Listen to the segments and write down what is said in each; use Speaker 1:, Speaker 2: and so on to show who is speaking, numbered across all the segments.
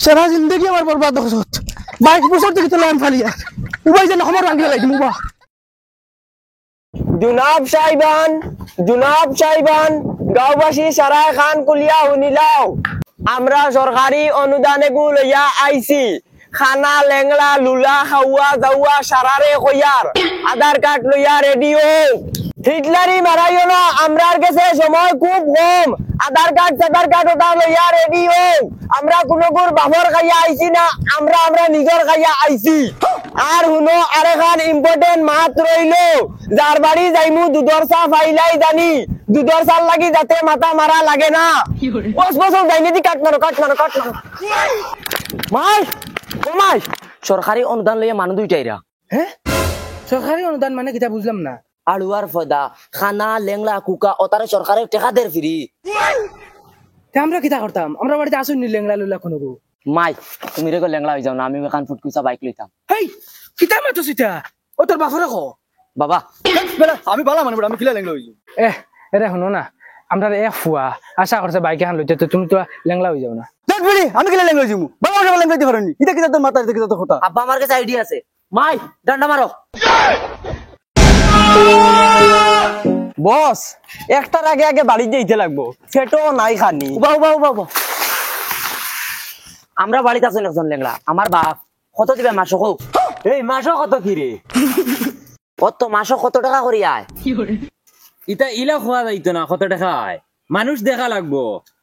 Speaker 1: সারা জিন্দগি আমার বরবাদ হচ্ছে 22 বছর থেকে তো লাইন ফালিয়া উবাই যেন আমার রাঙ্গি লাগাই দিমু বা
Speaker 2: জুনাব সাহেবান গাঁওবাসী সারায় খান কুলিয়া শুনিলাও আমরা সরকারি অনুদানে গু লইয়া আইছি খানা লেংলা লুলা খাওয়া যাওয়া সারারে কইয়ার আধার কার্ড লইয়া রেডিও হিটলারি মারাইও না আমরার কাছে সময় খুব কম আধার কার্ড ওটা লইয়া রেডিও আমরা কোনো গুর বাফর খাইয়া আইছি না আমরা নিজের খাইয়া আইছি আর হুনো আরেখান ইম্পর্টেন্ট মাত রইলো যার বাড়ি যাইমু দুধর চা ফাইলাই জানি দুধর চাল লাগি যাতে মাথা মারা লাগে না বস যাইনি দি কাট মারো মাই সরকারি অনুদান লইয়া মানুষ দুইটাইরা
Speaker 1: হ্যাঁ সরকারি অনুদান মানে কিটা বুঝলাম না
Speaker 2: আলুয়ার ফদা খানা লেংলা কুকা ওতারে সরকারের টাকা দের ফ্রি
Speaker 1: আমরা কিটা করতাম আমরা বাড়িতে আসুন নি লেংলা লুলা কোনো
Speaker 2: মাই তুমি রে লেংলা হই যাও না আমি এখান ফুটকুচা বাইক লইতাম
Speaker 1: হেই কিটা মাতো সিটা ও তোর বাফরে কো
Speaker 2: বাবা
Speaker 3: বেটা আমি ভালো মানে আমি কিলা লেংলা হইছি
Speaker 1: এরে শুনো না আমরা এক ফুয়া আশা করছে বাইক এখন লইতে তো তুমি তো লেংলা হই যাও না
Speaker 3: দেখ বলি আমি কিলা লেংলা হইছি বাবা আমার লেংলা দিতে পারেনি এটা কিটা তোর মাথা এটা কিটা তোর কথা
Speaker 2: আব্বা আমার কাছে আইডিয়া আছে মাই ডান্ডা মারো বস একটার আগে বাড়ি যেতে লাগবো সেটাও নাই খানি উবা আমরা বাড়িতে আছেন একজন লেংলা আমার বাপ কত দিবে মাসো হোক এই মাসো কত কিরে কত মাসো কত টাকা করি আয়
Speaker 4: ইটা ইলা খোয়া যাইতো না কত টাকা আয় মানুষ দেখা লাগবো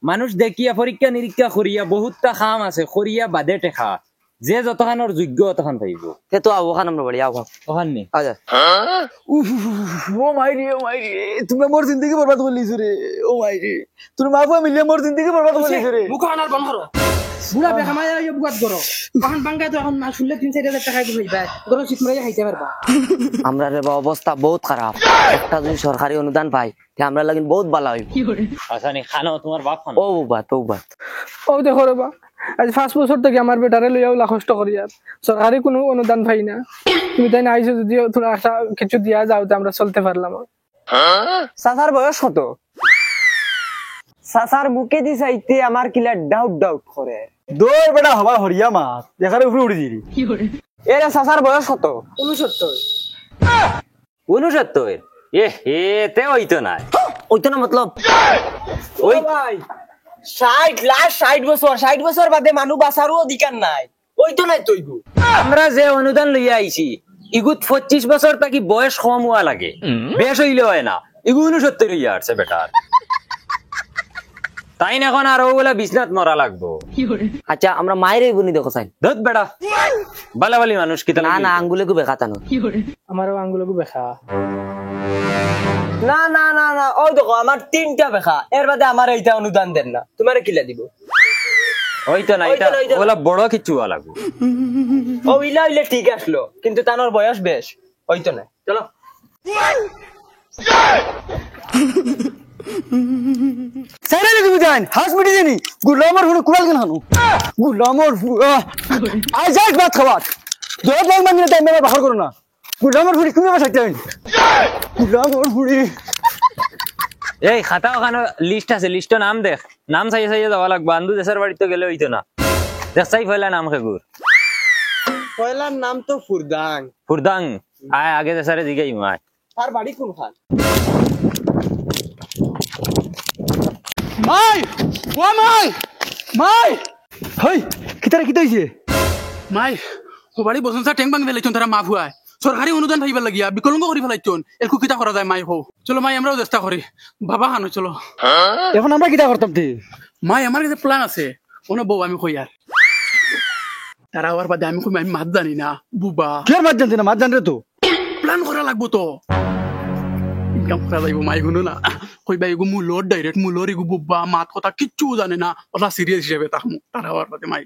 Speaker 4: মানুষ দেখিয়া পরীক্ষা নিরীক্ষা করিয়া বহুতটা খাম আছে করিয়া বাদে টেকা যে যতখানোর যোগ্য তখন পাইব
Speaker 2: সে তো ওখান আমরা বাড়ি আও
Speaker 4: ওখান নি
Speaker 2: আচ্ছা
Speaker 3: ও মাই রে তুমি মোর জিন্দগি বরবাদ করে লিছো রে ও মাই রে তোর মা বাবা মিলে মোর জিন্দগি বরবাদ করে লিছো রে
Speaker 1: মুখ আনার বন্ধ করো বুড়া বেকা মায়া ইয়ে বুকাত করো এখন বাঙ্গায় তো এখন না শুনলে 3-4 টাকা দিবে গরম শীত মারিয়া খাইতে পারবা
Speaker 2: আমরা রে অবস্থা বহুত খারাপ একটা যদি সরকারি অনুদান পাই তে আমরা লাগিন বহুত ভালো হইব
Speaker 4: আচ্ছা নি খানো তোমার বাপ খানো
Speaker 2: ও বাত
Speaker 1: ও দেখো রে বা আজ 5 বছর থেকে আমার বেটারে লইয়া ওলা কষ্ট করি আর সরকারি কোনো অনুদান পাই না তুমি তাই না আইছো যদি তোরা আশা কিছু দিয়া যাও তো আমরা চলতে পারলাম
Speaker 2: সাসার বয়স কত সাসার বুকে দি চাইতে আমার কিলা ডাউট করে
Speaker 3: দৌড় বেটা হবা হরিয়া মাছ দেখারে উপরে উড়ে দিলি
Speaker 2: এরে সাসার বয়স কত
Speaker 4: 69 তে হইতো না
Speaker 2: ওইতো না মতলব ওই ভাই 60 বছর বাদে মানুষ বাঁচারও অধিকার নাই ওইতো নাই তৈগু
Speaker 4: আমরা যে অনুদান লইয়া আইছি ইগুত 25 বছর থাকি বয়স কম হওয়া লাগে বেশ হইলে হয় না ইগু 69 হইয়া আসছে বেটার তাই না এখন আর ওগুলা বিছনাত মরা লাগবো
Speaker 2: আচ্ছা আমরা মায়ের বনি দেখো চাই
Speaker 4: ধত বেটা বালাবালি মানুষ কি
Speaker 2: না আঙ্গুলে গু বেখাতানো
Speaker 1: আমারও আঙ্গুলগু বেখা
Speaker 2: না ওই দেখো আমার 3টা বেখা এর বাদে আমার এইটা অনুদান দেন না তোমারে কিলা দিব
Speaker 4: হইতো না এটা ওগুলা বড় কিছু হওয়া লাগবো
Speaker 2: ও ইলা ঠিক আসলো কিন্তু তানোর বয়স বেশ হইতো না চলো
Speaker 3: সাইরা রে তুমি জান হাউস মিটি জানি গুলামর হুন কুড়াল কেন হানু গুলামর আই যাই ভাত খাওয়াত দরদ লাগ মানিয়ে তাই মেলা বাহার করো না গুলামর হুড়ি তুমি আমার সাথে গুলামর হুড়ি
Speaker 4: এই খাতা ওখানে লিস্ট আছে লিস্ট নাম দেখ নাম চাইয়ে যাওয়া লাগবো আন্দু দেশের বাড়িতে গেলে হইতো না দেখ চাই ফেলা নাম খেগুর
Speaker 2: পয়লার নাম তো
Speaker 4: ফুরদাং আয় আগে দেশারে দিকেই মায়
Speaker 2: তার বাড়ি কোনখান
Speaker 3: মাই ও মাই হই কিতারে কি হইছে
Speaker 5: মাই ও বাড়ি বসনসা ট্যাঙ্ক ভাঙ দিলাইছন তারা মা ভুয়ায় সরকারি অনুদান পাইবার লাগিয়া বিকলঙ্গ করি ফেলাইছন এরকু কিতা করা যায় মাই হো চলো মাই আমরাও চেষ্টা করি বাবা হানো চলো
Speaker 3: এখন আমরা কিতা করতাম তে
Speaker 5: মাই আমার কাছে প্ল্যান আছে ওনে বউ আমি কই আর তারা আবার বাদে আমি কই আমি মাত জানি না বুবা
Speaker 3: কি আর মাছ জানতে না মাছ জান রে তো
Speaker 5: প্ল্যান করা লাগবো তো ইনকাম করা যাইব মাই গুনো না কই বাই গো মুলোর ডাইরেক্ট মুলোর ইগু বুবা মাত কথা কিচ্ছু জানে না ওটা সিরিয়াস হিসেবে তাহমু তারা আবার বাদে মাই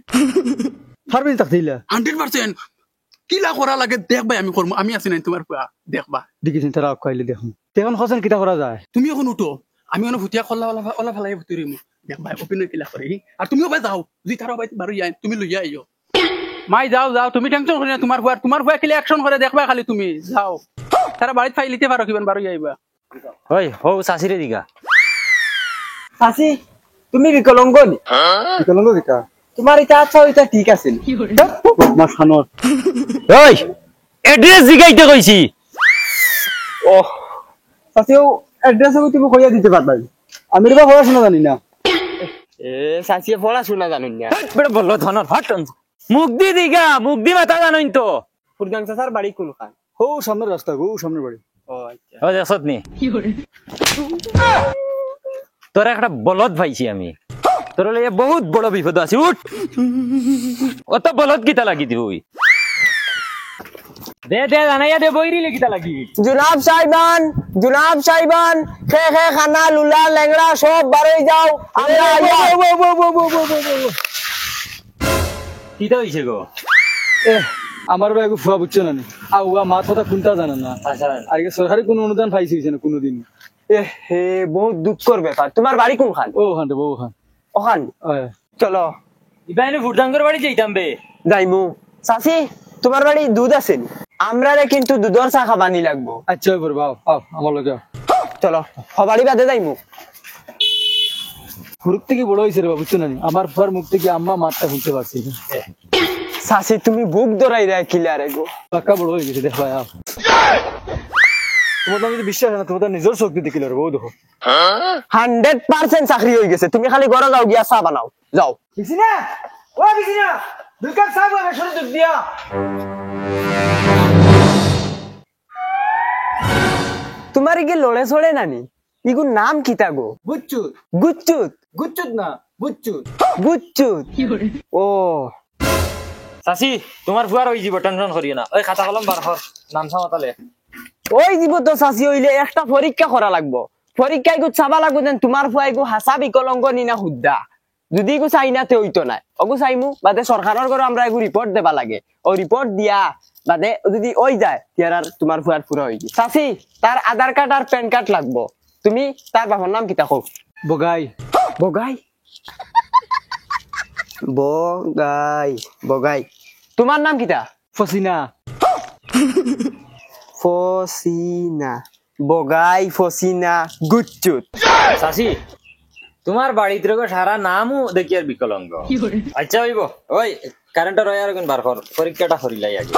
Speaker 3: ফারবিন তাক দিলা
Speaker 5: 100% কিলা করা লাগে দেখবাই আমি করবো আমি আছি নাই তোমার পুয়া দেখবা
Speaker 3: দেখিছেন তারা কইলে দেখুন এখন খসন কিতা করা যায়
Speaker 5: তুমি এখন উঠো আমি এখন ভুতিয়া খোলা ওলা ফেলাই ভুতুরিম দেখবাই অপিনিয়ন কিলা করে আর তুমিও বাই যাও যদি তারা বাই বারো যাই তুমি লইয়া আইও মাই যাও তুমি টেনশন করি না তোমার ভুয়া কিলা অ্যাকশন করে দেখবা খালি তুমি যাও তারা বাড়িতে ফাইলিতে পারো কিমান বারো আইবা
Speaker 4: ওই হো চাষিরে দিঘা
Speaker 2: চাষি তুমি বিকলঙ্গ নি
Speaker 3: বিকলঙ্গ কিতা
Speaker 2: তোমার এটা আচ্ছা ওইটা ঠিক আছে
Speaker 3: বদমাস খানোর
Speaker 4: ওই এড্রেস জিগাইতে কইছি
Speaker 3: ও চাচিও এড্রেস তুমি কইয়া দিতে পারবা আমি রে পড়াশোনা জানি না
Speaker 2: এ চাচিয়ে পড়াশোনা জানুন না
Speaker 4: বেটা বললো ধনর হট মুখ দি দিগা মুখ দি মাথা জানোই তো
Speaker 2: ফুরদাং চাচার বাড়ি কোন খান
Speaker 3: ও সামনের রাস্তা গো সামনের বাড়ি
Speaker 2: ও আচ্ছা
Speaker 4: ও দেখছত নি তোর একটা বলদ পাইছি আমি তোর লইয়া বহুত বড় বিপদ আছে উঠ অত বলদ কিতা লাগি দিবই দে দে জানাইয়া দে বইরিলে কিতা লাগি
Speaker 2: জুনাব সাইবান খে খে খানা লুলা লেংড়া সব বারোই যাও আমরা
Speaker 4: কিতা হইছে গো
Speaker 3: এ আমার ভাই ফুয়া বুঝছো না আউয়া মার কথা কোনটা জানে না আর কি সরকারি কোনো অনুদান পাইছি না কোনোদিন
Speaker 2: এ হে বহুত দুঃখর ব্যাপার তোমার বাড়ি কোন খান
Speaker 3: ও খান বউ খান
Speaker 2: ওখান চলো
Speaker 4: ইবাইনে ভুটাঙ্গর বাড়ি যাইতাম বে
Speaker 2: যাইমু চাচি তোমার বাড়ি দুধ আছে আমরা কিন্তু দুধর চা খাবানি লাগবো
Speaker 3: আচ্ছা এবার বাও আও আমার লগে
Speaker 2: চলো হবাড়ি বাদে যাইমু
Speaker 3: হুরুক থেকে বড় হয়েছে রে বাবু বুঝছো না আমার ফুয়ার মুখ থেকে আম্মা মারটা শুনতে পারছি
Speaker 2: চাচি তুমি বুক ধরাই দেয় কিলারে গো
Speaker 3: পাক্কা বড় হয়ে গেছে দেখো আও তোমার তো যদি বিশ্বাস না তোমার নিজের শক্তি দেখিল রে বউ দেখো
Speaker 2: 100% চাকরি হয়ে গেছে তুমি খালি ঘরে যাও গিয়া চা বানাও যাও
Speaker 3: বিসিনা ও বিসিনা দুই কাপ চা বানাবে শুরু দুধ দিয়া
Speaker 2: তোমার কি লড়ে ছড়ে নানি ইগুর নাম কিতা গো
Speaker 3: বুচ্চুত
Speaker 2: গুচ্চুত
Speaker 3: গুচ্চুত না বুচ্চুত
Speaker 2: গুচ্চুত ও
Speaker 4: চাচি তোমার ফুয়ার হই যাব টেনশন করিও না ওই খাতা কলম বার কর নাম সামাতালে
Speaker 2: ওই দিব তো চাচি হইলে একটা পরীক্ষা করা লাগবো পরীক্ষা ইগু চাবা লাগবো যেন তোমার ফুয়া ইগু হাসা বিকলঙ্গ নিনা হুদ্দা যদি ইগু চাই না তে হইতো না অগু চাইমু বাদে সরকারের ঘরে আমরা ইগু রিপোর্ট দেবা লাগে ও রিপোর্ট দিয়া বাদে যদি ওই যায় তিয়ার আর তোমার ফুয়ার পুরা হই চাচি তার আধার কার্ড আর প্যান কার্ড লাগবো তুমি তার বাবার নাম কিতা কও
Speaker 3: বগাই
Speaker 2: বগাই বগাই বগাই তোমার নাম কিতা
Speaker 3: ফসিনা
Speaker 2: ফসিনা বগাই ফসিনা গুচ্চুত
Speaker 4: চাচি তোমার বাড়িতে রেগো সারা নামও দেখি আর বিকলঙ্গ আচ্ছা হইব ওই কারেন্টের ওয়ার গুণ বার কর পরীক্ষাটা করিলাই আগে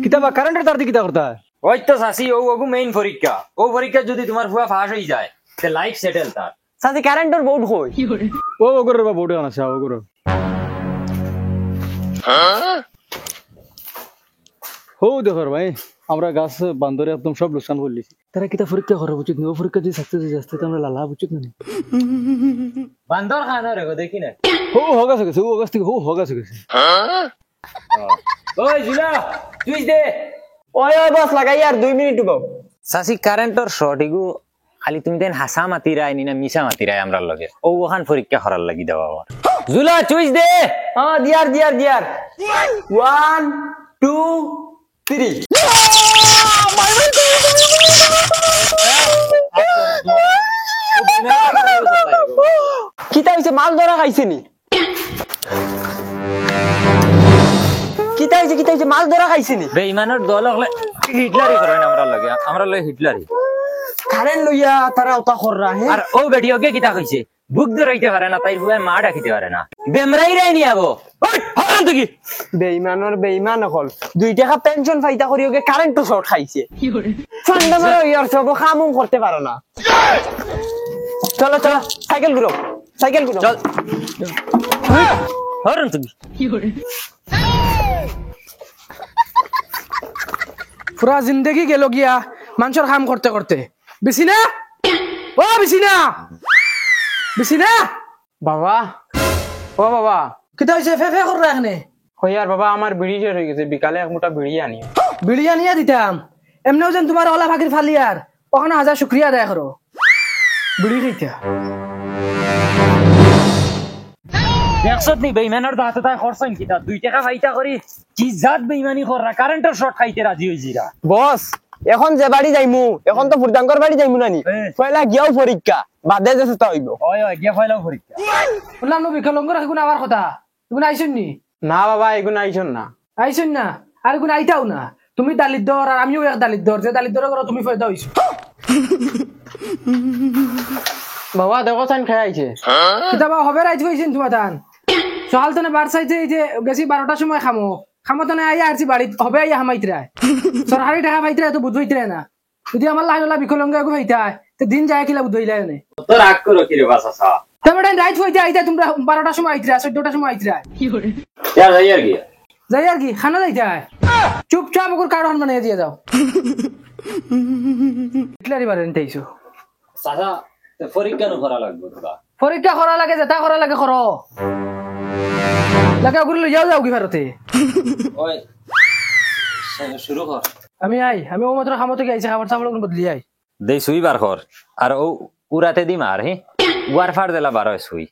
Speaker 3: কিতাবা কারেন্টের তার দিকে কিতা করতা
Speaker 4: ওই তো চাচি ও ওগু মেইন পরীক্ষা ও পরীক্ষা যদি তোমার ফুয়া ফাঁস হয়ে যায় তে লাইফ সেটেল তার
Speaker 2: সাথে কারেন্টের বোর্ড হই
Speaker 3: ও ওগরে বা বউটা আছে ওগরে হো দেখো ভাই আমরা গাছ বান্দরে একদম সব লোকসান করলি তারা কিতা পরীক্ষা করা উচিত না ও পরীক্ষা যদি সাকসেস হয়ে যাচ্ছে আমরা লালা উচিত না
Speaker 4: বান্দর খানা রেগো দেখি না
Speaker 3: হো হগাছে গেছে ও গাছ থেকে হো হগাছে গেছে
Speaker 4: ওই জুলা তুই দে
Speaker 2: ওই ওই বস লাগাই আর 2 মিনিট গো
Speaker 4: চাচি কারেন্টর শর্ট এগু খালি তুমি দেন হাসা মাতিরাই নি না মিশা মাতিরাই আমরার লগে ও ওখান পরীক্ষা করার লাগি দেওয়া আমার জুলা চুইস দে
Speaker 2: হ্যাঁ দিয়ার 1 2 3 কিতা হইছে মাল ধরা খাইছে নি কিতা হইছে মাল ধরা খাইছে নি
Speaker 4: বেঈমানের দল হলে হিটলারি করেন আমরার লগে আমরার লগে হিটলারি
Speaker 2: কারেন্ট লইয়া তারা ওটা কররা হে
Speaker 4: আর ও বেটিওকে কিতা কইছে বুক ধরাইতে পারে না তাই হুয়ায় মা ডাকিতে পারে না বেমরাই রাই নি আবো ওই হরান তুই
Speaker 2: বেইমান হল 2 টাকা পেনশন ফাইতা করি ওকে কারেন্ট তো শর্ট খাইছে ফান্ডা মারো ইয়ার সব কামও করতে পারো না চলো চলো সাইকেল ঘুরো
Speaker 4: চল হরান তুই
Speaker 1: পুরা জিন্দগি গেল গিয়া মানুষের কাম করতে করতে বিসিনা ও বিসিনা বিসিনা
Speaker 5: বাবা ও বাবা
Speaker 1: কিতা হইছে ফে ফে কর রাখনে
Speaker 5: হইয়ার বাবা আমার বিড়ি শেষ হয়ে গেছে বিকালে এক মোটা বিড়ি আনি
Speaker 1: বিড়িয়া নিয়া দিতাম এমনিও যেন তোমার ওলা ভাগির ফালিয়ার ওখানে হাজার শুক্রিয়া আদায় করো বিড়ি খাইতা
Speaker 4: দেখছত নি বেঈমানের দাঁতে তাই খরচন কিতা 2 টাকা ফাইতা করি কি জাত বেঈমানি কররা কারেন্টের শর্ট খাইতে রাজি হইছিরা
Speaker 2: বস এখন যে বাড়ি যাইমু এখন তো ফুরদাঙ্গর বাড়ি যাইমু নানি পয়লা গিয়াও পরীক্ষা বাদে যেতে তা হইব
Speaker 4: ওই ওই গিয়া ফাইলাও পরীক্ষা
Speaker 1: বললাম নবী বিকলঙ্গ রাখুন আবার কথা তুমি আইসুন নি
Speaker 5: না বাবা এগুলো আইসন না
Speaker 1: আইসুন না আর কোন আইতাও না তুমি দালিদ্দর আর আমিও এক দালিদ্দর যে দালিদ্দর করো তুমি ফয়দা হইছো
Speaker 2: বাবা দেখো চান খাই আইছে
Speaker 1: কিতাবা হবে রাইজ হয়েছেন তোমার ধান সকাল তো বার চাইছে এই যে গেছি 12টার সময় খামো খামো তো আইয়া আসছি বাড়িত হবে আইয়া হামাইতরা সরকারি টাকা পাইতরা তো বুধ হইতরা না যদি আমার লাইলা বিকলঙ্গ একু হইতা তো দিন যায় কিলা বুধ হইলা না
Speaker 4: তো রাগ করো কি রে বাসা
Speaker 1: তোমরা রাইজ হইতে আইতা তোমরা 12টার সময় আইতরা 14টার সময় আইতরা
Speaker 4: क्या যাই আর কি
Speaker 1: যাই আর কি খানা যাইতে হয় চুপচাপ ওর কারণ মানে দিয়ে যাও ইটলারি বারে নিতেইছো
Speaker 4: সাদা পরীক্ষা করা লাগবে তোরা
Speaker 1: পরীক্ষা করা লাগে যেটা করা লাগে করো লাগে ওগুলো লইয়াও যাও কি ভারতে
Speaker 4: ওই শুরু কর
Speaker 1: আমি ও মাত্র খামো থেকে আইছি খাবার চাবল বদলি আই
Speaker 4: দে সুই বার কর আর ও উড়াতে দি মার হে ওয়ার ফার দেলা বার হয় সুই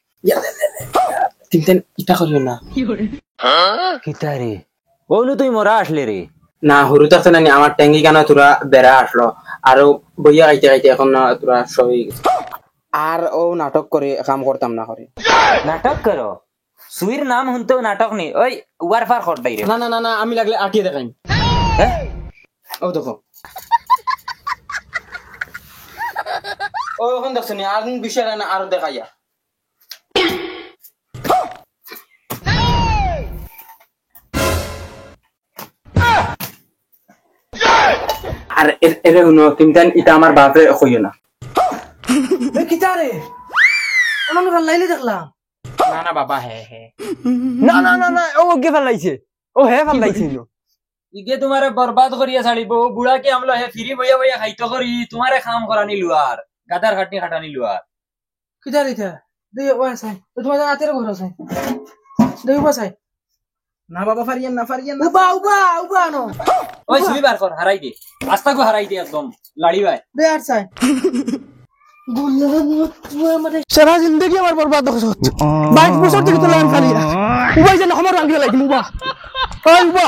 Speaker 2: তিনটেন ইটা করিও না
Speaker 4: কিতারে ওনু তুই মরা আসলে রে
Speaker 2: না হরু থাকতে না আমার ট্যাঙ্গি কেন তোরা বেড়া আসলো আর বইয়া খাইতে খাইতে এখন না তোরা সবই আর ও নাটক করে কাম করতাম না করে
Speaker 4: নাটক করো সুইর নাম শুনতেও নাটক নেই ওই ওয়ার ফার কর দাই রে
Speaker 2: না না না না আমি লাগলে আটিয়ে দেখাই
Speaker 4: হ্যাঁ
Speaker 2: ও দেখো ও এখন দেখছো নি আর বিষয় না আরো দেখাইয়া আর এর শুনো তিনটান ইটা আমার বাপে কইও না
Speaker 1: কিতারে অনন্য লাইলে দেখলাম
Speaker 2: না না বাবা হে হে
Speaker 3: না না না না ও কে ফেলাইছে ও হে ফেলাইছে
Speaker 4: ইগে তোমারে বরবাদ করিয়া ছাড়িব বুড়া কি আমলো হে ফিরি বইয়া বইয়া খাইতো করি তোমারে কাম করানি লুয়ার গাদার খাটনি খাটানি লুয়ার
Speaker 1: কিতারে এটা দেই ও আসাই তোমার হাতের ঘর আছে দেই ও আসাই
Speaker 2: না বাবা ফারিয়ান না ফারিয়ান না
Speaker 1: উবা নো
Speaker 4: ওই সুই বার কর হারাই দে আস্তাকু হারাই দে একদম লাড়ি ভাই
Speaker 1: দে আর চাই সারা জিন্দগি আমার বরবাদ করছ 22 বছর থেকে তো লাইন খালি উবাই যেন আমার রাঙ্গি লাগি উবা ওই উবা